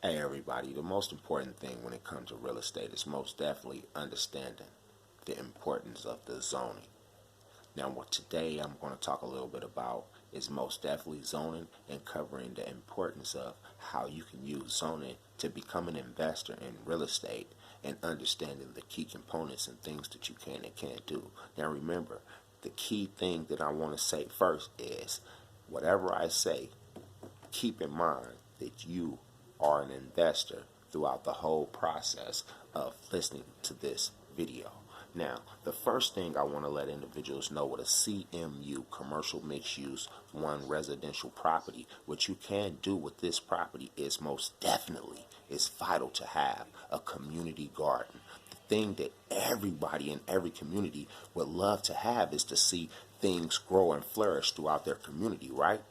Hey everybody, the most important thing when it comes to real estate is most definitely understanding the importance of the zoning. Now what today I'm going to talk a little bit about is most definitely zoning and covering the importance of how you can use zoning to become an investor in real estate and understanding the key components and things that you can and can't do. Now remember, the key thing that I want to say first is whatever I say, keep in mind that you are an investor throughout the whole process of listening to this video. Now, the first thing I want to let individuals know what a CMU, commercial mixed use, one residential property, what you can do with this property is most definitely, it's vital to have a community garden. The thing that everybody in every community would love to have is to see things grow and flourish throughout their community, right?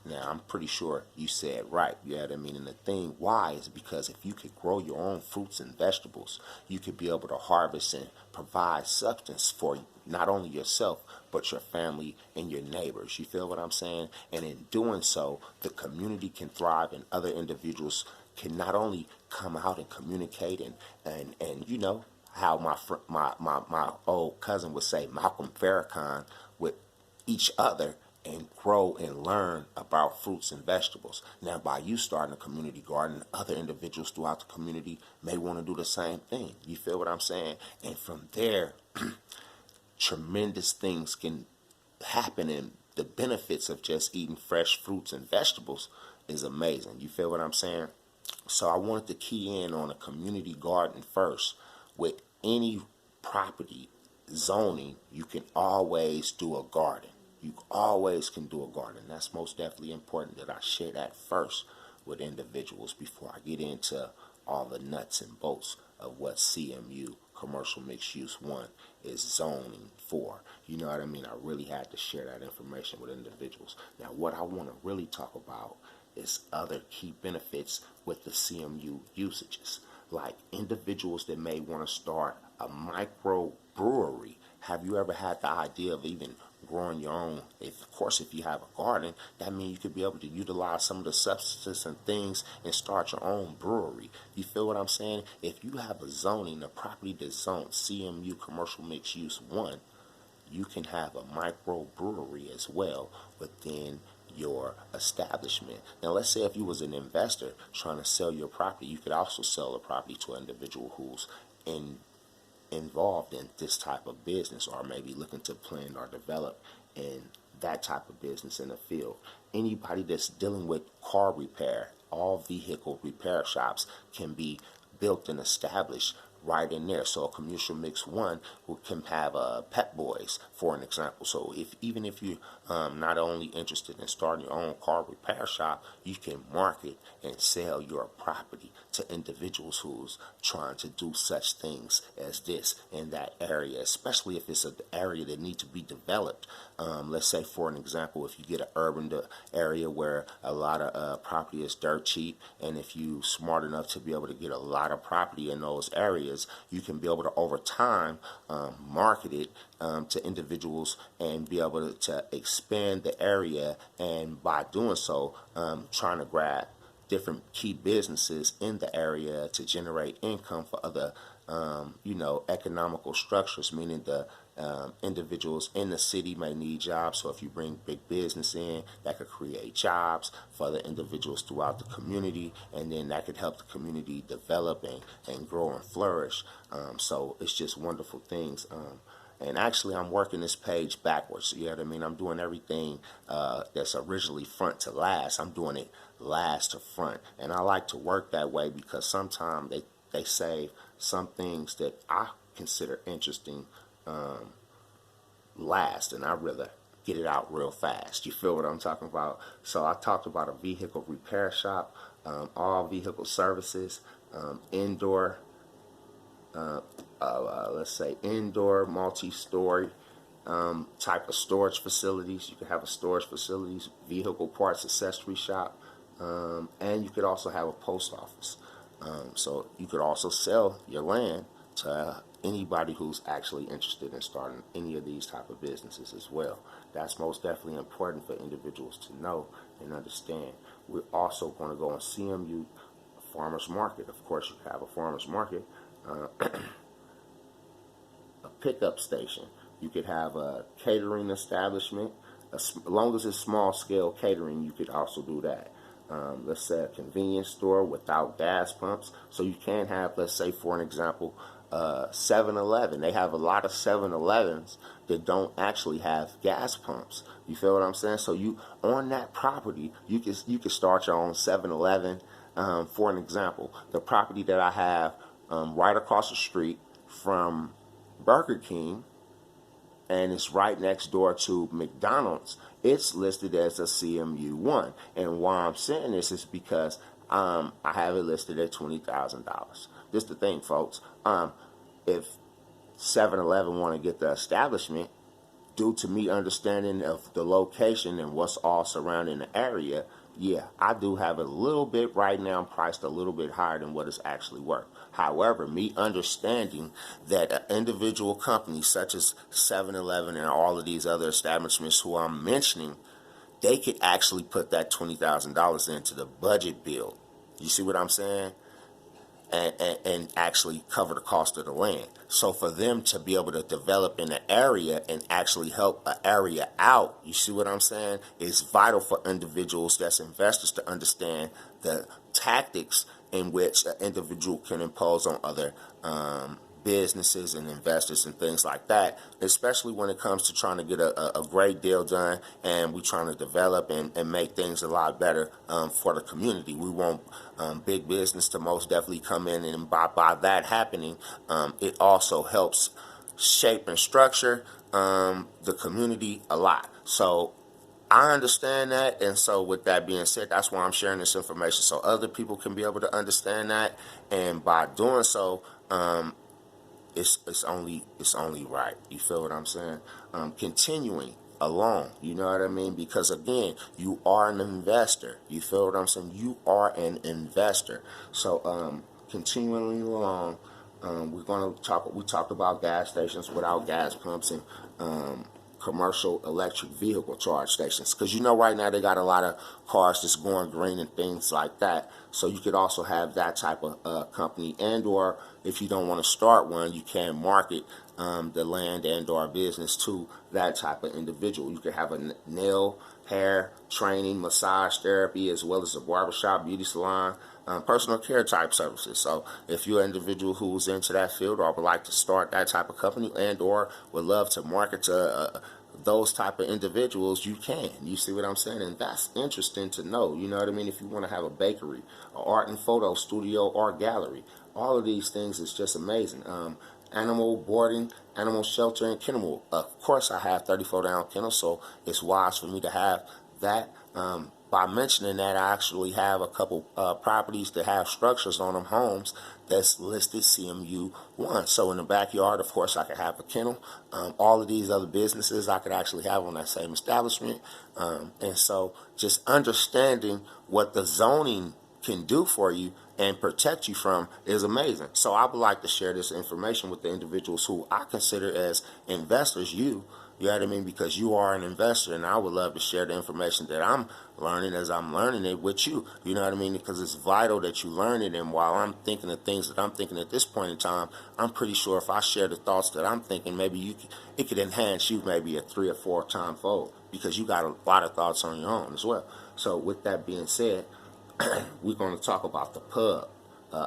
Now, I'm pretty sure you said right. You know what I mean? And the thing why is because if you could grow your own fruits and vegetables, you could be able to harvest and provide substance for not only yourself, but your family and your neighbors. You feel what I'm saying? And in doing so, the community can thrive and other individuals can not only come out and communicate and you know, how my old cousin would say, Malcolm Farrakhan, with each other and grow and learn about fruits and vegetables. Now, by you starting a community garden, other individuals throughout the community may want to do the same thing. You feel what I'm saying? And from there, tremendous things can happen, and the benefits of just eating fresh fruits and vegetables is amazing. You feel what I'm saying? So I wanted to key in on a community garden first. With any property zoning, you can always do a garden. You always can do a garden. That's most definitely important that I share that first with individuals before I get into all the nuts and bolts of what CMU, Commercial Mixed Use 1, is zoning for. You know what I mean? I really had to share that information with individuals. Now, what I want to really talk about is other key benefits with the CMU usages, like individuals that may want to start a micro brewery. Have you ever had the idea of even growing your own? Of course, if you have a garden, that means you could be able to utilize some of the substances and things and start your own brewery. You feel what I'm saying? If you have a zoning, a property that's zoned CMU, Commercial Mixed Use 1, you can have a micro brewery as well within your establishment. Now, let's say if you was an investor trying to sell your property, you could also sell the property to an individual who's involved in this type of business, or maybe looking to plan or develop in that type of business in the field. Anybody that's dealing with car repair, all vehicle repair shops can be built and established right in there. So a commercial mix 1 who can have Pep Boys, for an example. So even if you not only interested in starting your own car repair shop, you can market and sell your property to individuals who's trying to do such things as this in that area, especially if it's an area that needs to be developed. Let's say, for an example, if you get an urban area where a lot of property is dirt cheap, and if you smart enough to be able to get a lot of property in those areas, you can be able to over time market it to individuals and be able to expand the area, and by doing so, trying to grab different key businesses in the area to generate income for other economical structures, meaning the individuals in the city may need jobs. So if you bring big business in, that could create jobs for the individuals throughout the community, and then that could help the community develop and grow and flourish. So it's just wonderful things. And actually, I'm working this page backwards. You know what I mean? I'm doing everything that's originally front to last. I'm doing it last to front. And I like to work that way because sometimes they save some things that I consider interesting last, and I'd rather get it out real fast. You feel what I'm talking about? So I talked about a vehicle repair shop, all vehicle services, indoor, let's say indoor multi-story type of storage facilities. You could have a storage facilities, vehicle parts accessory shop, and you could also have a post office. So you could also sell your land to anybody who's actually interested in starting any of these type of businesses as well. That's most definitely important for individuals to know and understand. We're also going to go on CMU farmer's market. Of course, you have a farmer's market, a pickup station. You could have a catering establishment. As long as it's small scale catering, you could also do that. Let's say a convenience store without gas pumps. So you can have, let's say for an example, 7-Eleven. They have a lot of 7-Elevens that don't actually have gas pumps. You feel what I'm saying? So you on that property, you can start your own 7-Eleven. For an example, the property that I have right across the street from Burger King, and it's right next door to McDonald's, it's listed as a CMU1. And why I'm saying this is because I have it listed at $20,000. This is the thing, folks. If 7-Eleven want to get the establishment, due to me understanding of the location and what's all surrounding the area, yeah, I do have a little bit right now priced a little bit higher than what it's actually worth. However, me understanding that an individual company such as 7-Eleven and all of these other establishments who I'm mentioning, they could actually put that $20,000 into the budget bill. You see what I'm saying? And actually cover the cost of the land. So for them to be able to develop in an area and actually help an area out, you see what I'm saying, is vital for individuals that's investors to understand the tactics in which an individual can impose on other businesses and investors and things like that, especially when it comes to trying to get a great deal done, and we're trying to develop and make things a lot better for the community. We want big business to most definitely come in, and by that happening, it also helps shape and structure the community a lot. So I understand that, and so with that being said, that's why I'm sharing this information so other people can be able to understand that, and by doing so, it's only right. You feel what I'm saying? Continuing along, you know what I mean? Because again, you are an investor. You feel what I'm saying? You are an investor. So continuing along, we're going to talk. We talked about gas stations without gas pumps and commercial electric vehicle charge stations, because you know right now they got a lot of cars that's going green and things like that. So you could also have that type of company, and or if you don't want to start one, you can market the land and or business to that type of individual. You could have a nail, hair, training, massage therapy, as well as a barbershop, beauty salon, personal care type services. So if you're an individual who's into that field or would like to start that type of company and or would love to market to those type of individuals, you can. You see what I'm saying? And that's interesting to know. You know what I mean? If you want to have a bakery, an art and photo studio, or gallery, all of these things is just amazing. Animal boarding, animal shelter, and kennel. Of course, I have 34-down kennels, so it's wise for me to have that. By mentioning that, I actually have a couple properties that have structures on them, homes that's listed CMU1. So in the backyard, of course, I could have a kennel. All of these other businesses I could actually have on that same establishment. And so just understanding what the zoning can do for you and protect you from is amazing. So I would like to share this information with the individuals who I consider as investors. You know what I mean? Because you are an investor, and I would love to share the information that I'm learning as I'm learning it with you. You know what I mean? Because it's vital that you learn it, and while I'm thinking of things that I'm thinking at this point in time, I'm pretty sure if I share the thoughts that I'm thinking, maybe it could enhance you maybe a 3 or 4 time fold, because you got a lot of thoughts on your own as well. So with that being said, we're going to talk about the pub,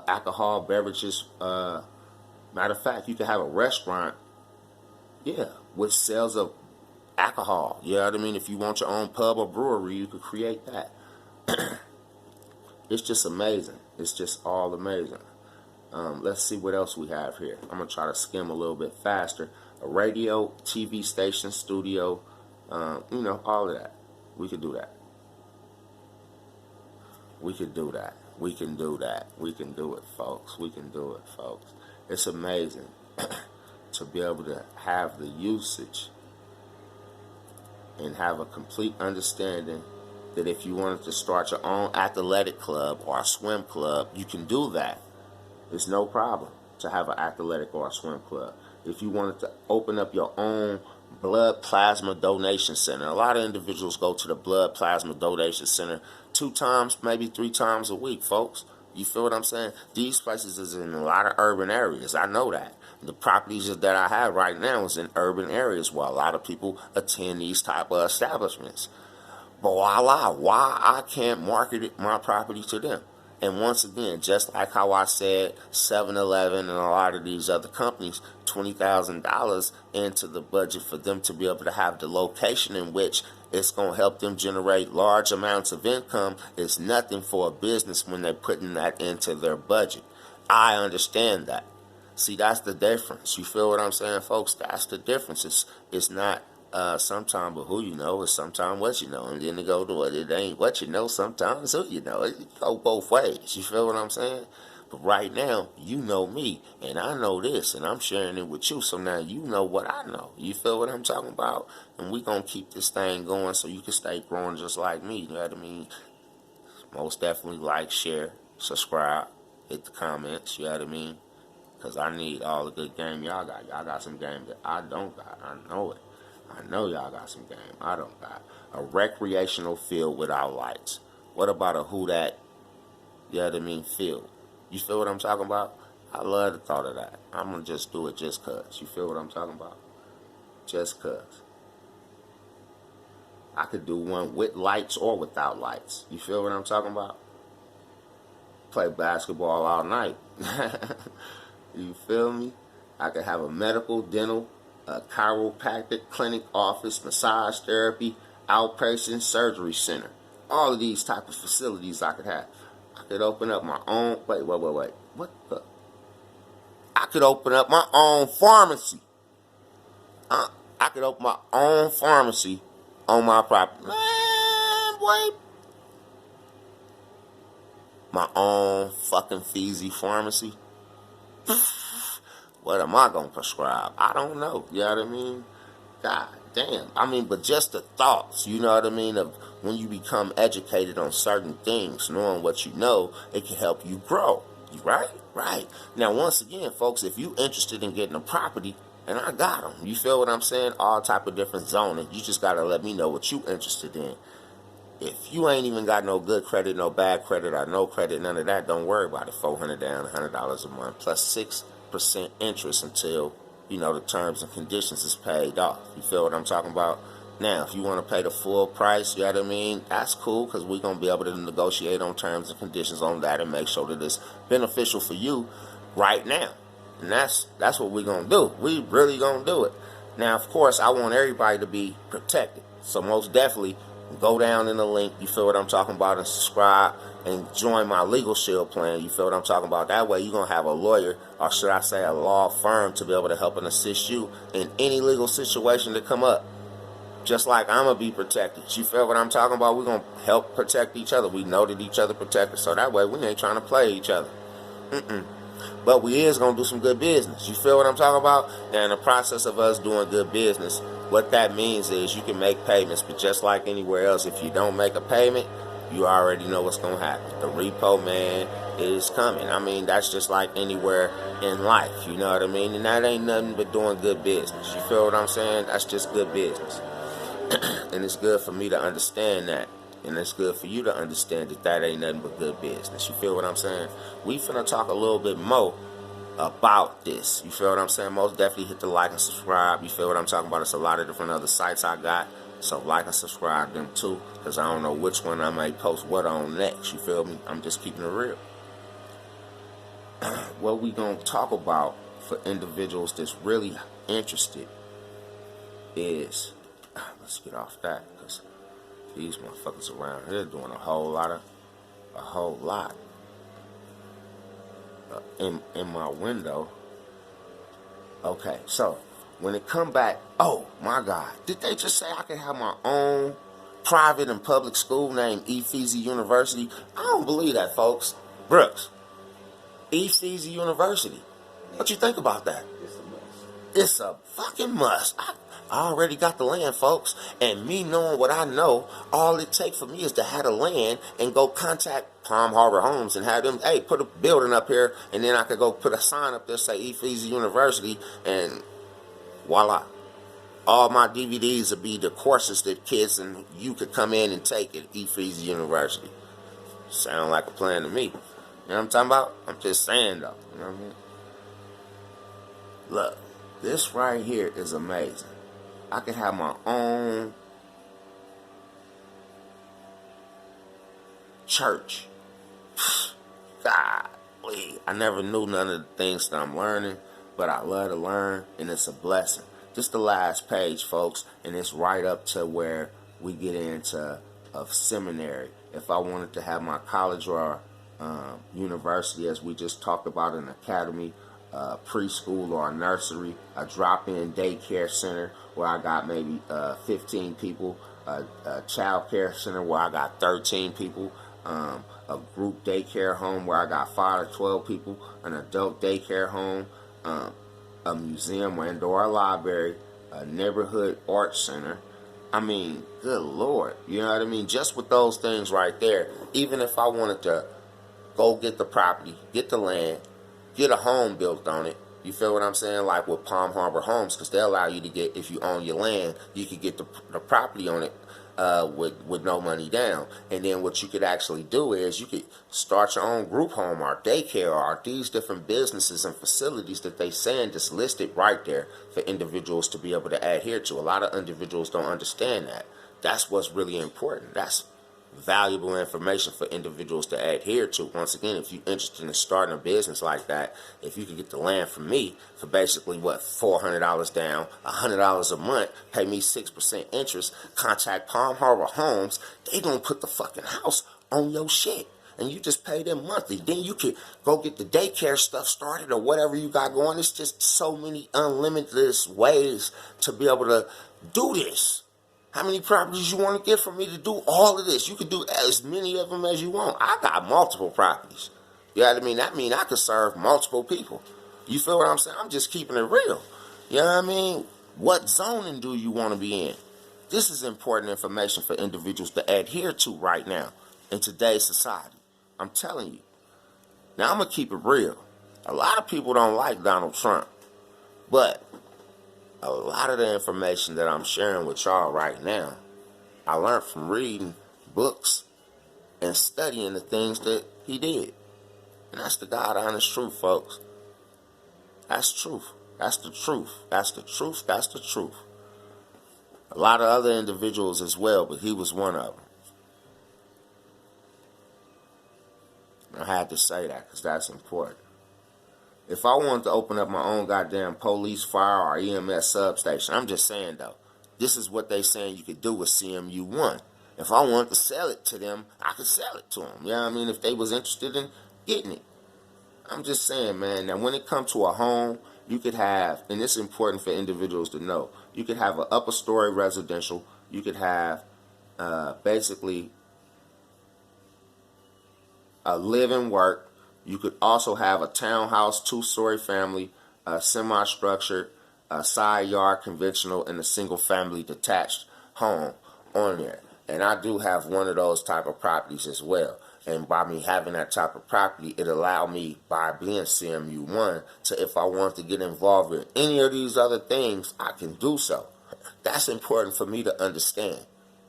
alcohol, beverages. Matter of fact, you can have a restaurant, yeah, with sales of alcohol. You know what I mean? If you want your own pub or brewery, you could create that. It's just amazing. It's just all amazing. Let's see what else we have here. I'm going to try to skim a little bit faster. A radio, TV station, studio, you know, all of that. We could do that. We could do that. We can do that. We can do it, folks. We can do it, folks. It's amazing to be able to have the usage and have a complete understanding that if you wanted to start your own athletic club or a swim club, you can do that. It's no problem to have an athletic or a swim club. If you wanted to open up your own blood plasma donation center, a lot of individuals go to the blood plasma donation center 2 times, maybe 3 times a week, folks. You feel what I'm saying? These places is in a lot of urban areas. I know that. The properties that I have right now is in urban areas where a lot of people attend these type of establishments. But why I can't market my property to them? And once again, just like how I said 7-Eleven and a lot of these other companies, $20,000 into the budget for them to be able to have the location in which it's going to help them generate large amounts of income is nothing for a business when they're putting that into their budget. I understand that. See, that's the difference. You feel what I'm saying, folks? That's the difference. It's not sometimes but who you know, it's sometimes what you know. And then to go to it ain't what you know, sometimes who you know. It go both ways. You feel what I'm saying? But right now, you know me, and I know this, and I'm sharing it with you, so now you know what I know. You feel what I'm talking about? And we going to keep this thing going so you can stay growing just like me, you know what I mean? Most definitely like, share, subscribe, hit the comments, you know what I mean? Because I need all the good game y'all got. Y'all got some game that I don't got. I know it. I know y'all got some game I don't got. A recreational field without lights. What about a who that, you know what I mean, field? You feel what I'm talking about? I love the thought of that. I'm going to just do it just cuz. You feel what I'm talking about? Just cuz. I could do one with lights or without lights. You feel what I'm talking about? Play basketball all night. You feel me? I could have a medical, dental, a chiropractic clinic, office, massage therapy, outpatient surgery center. All of these type of facilities I could have. I could open up my own. Wait. What the? I could open up my own pharmacy. I could open my own pharmacy on my property. Man, wait. My own fucking Feezy pharmacy. What am I going to prescribe? I don't know. You know what I mean? God damn. I mean, but just the thoughts, you know what I mean, of when you become educated on certain things, knowing what you know, it can help you grow. Right? Right. Now, once again, folks, if you interested in getting a property, and I got them, you feel what I'm saying? All type of different zoning. You just got to let me know what you interested in. If you ain't even got no good credit, no bad credit, or no credit, none of that, don't worry about it. $400 down, $100 a month, plus 6% interest until, you know, the terms and conditions is paid off. You feel what I'm talking about? Now, if you want to pay the full price, you know what I mean, that's cool, because we're going to be able to negotiate on terms and conditions on that and make sure that it's beneficial for you right now. And that's what we're going to do. We really going to do it. Now, of course, I want everybody to be protected. So most definitely, go down in the link, you feel what I'm talking about, and subscribe and join my legal shield plan. You feel what I'm talking about? That way you're going to have a lawyer, or should I say a law firm, to be able to help and assist you in any legal situation that come up. Just like I'm going to be protected. You feel what I'm talking about? We're going to help protect each other. We know that each other protect us, so that way we ain't trying to play each other. But we is going to do some good business. You feel what I'm talking about? Now, in the process of us doing good business, what that means is you can make payments, but just like anywhere else, if you don't make a payment, you already know what's going to happen. The repo man is coming. I mean, that's just like anywhere in life, you know what I mean? And that ain't nothing but doing good business. You feel what I'm saying? That's just good business. And it's good for me to understand that. And it's good for you to understand that that ain't nothing but good business. You feel what I'm saying? We finna talk a little bit more about this. You feel what I'm saying? Most definitely hit the like and subscribe. You feel what I'm talking about? It's a lot of different other sites I got. So like and subscribe them too. Because I don't know which one I might post what on next. You feel me? I'm just keeping it real. What we gonna talk about for individuals that's really interested is... Let's get off that, because these motherfuckers around here doing a whole lot in my window. Okay, so when it come back, oh my God, did they just say I can have my own private and public school named E.w.martin University? I don't believe that, folks. Brooks, E.w.martin University. What you think about that? It's a fucking must. I already got the land, folks, and me knowing what I know, all it takes for me is to have the land and go contact Palm Harbor Homes and have them, hey, put a building up here, and then I could go put a sign up there, say E.w.martin University, and voila. All my DVDs will be the courses that kids and you could come in and take at E.w.martin University. Sound like a plan to me. You know what I'm talking about? I'm just saying though. You know what I mean? Look, this right here is amazing. I could have my own church. Golly, I never knew none of the things that I'm learning, but I love to learn, and it's a blessing. Just the last page, folks, and it's right up to where we get into of seminary. If I wanted to have my college or university, as we just talked about, an academy, preschool or a nursery, a drop-in daycare center where I got maybe 15 people, a child care center where I got 13 people, a group daycare home where I got 5 to 12 people, an adult daycare home, a museum and or a library, a neighborhood art center. I mean, good Lord, you know what I mean? Just with those things right there, even if I wanted to go get the property, get the land, get a home built on it, you feel what I'm saying? Like with Palm Harbor Homes, because they allow you to get, if you own your land, you could get the property on it with no money down. And then what you could actually do is you could start your own group home or daycare or these different businesses and facilities that they saying just listed right there for individuals to be able to adhere to. A lot of individuals don't understand that. That's what's really important. That's valuable information for individuals to adhere to. Once again, if you're interested in starting a business like that, if you could get the land from me for basically what, $400 down, $100 a month, pay me 6% interest, contact Palm Harbor Homes, they gonna put the fucking house on your shit, and you just pay them monthly. Then you could go get the daycare stuff started or whatever you got going. It's just so many unlimited ways to be able to do this. How many properties you want to get for me to do all of this? You can do as many of them as you want. I got multiple properties. You know what I mean? That means I could serve multiple people. You feel what I'm saying? I'm just keeping it real. You know what I mean? What zoning do you want to be in? This is important information for individuals to adhere to right now in today's society. I'm telling you. Now, I'm going to keep it real. A lot of people don't like Donald Trump. But a lot of the information that I'm sharing with y'all right now, I learned from reading books and studying the things that he did. And that's the God honest truth, folks. That's truth. That's the truth. That's the truth. That's the truth. A lot of other individuals as well, but he was one of them. I had to say that because that's important. If I wanted to open up my own goddamn police, fire, or EMS substation, I'm just saying though, this is what they saying you could do with CMU1. If I wanted to sell it to them, I could sell it to them. You know what I mean? If they was interested in getting it. I'm just saying, man, now when it comes to a home, you could have, and it's important for individuals to know, you could have an upper story residential, you could have basically a live and work. You could also have a townhouse, 2-story family, a semi-structured, a side yard conventional, and a single-family detached home on there. And I do have one of those type of properties as well. And by me having that type of property, it allowed me, by being CMU1, to, if I want to get involved in any of these other things, I can do so. That's important for me to understand.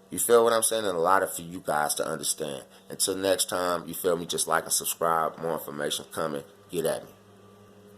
You feel what I'm saying? And a lot of for you guys to understand. Until next time, you feel me? Just like and subscribe. More information coming. Get at me.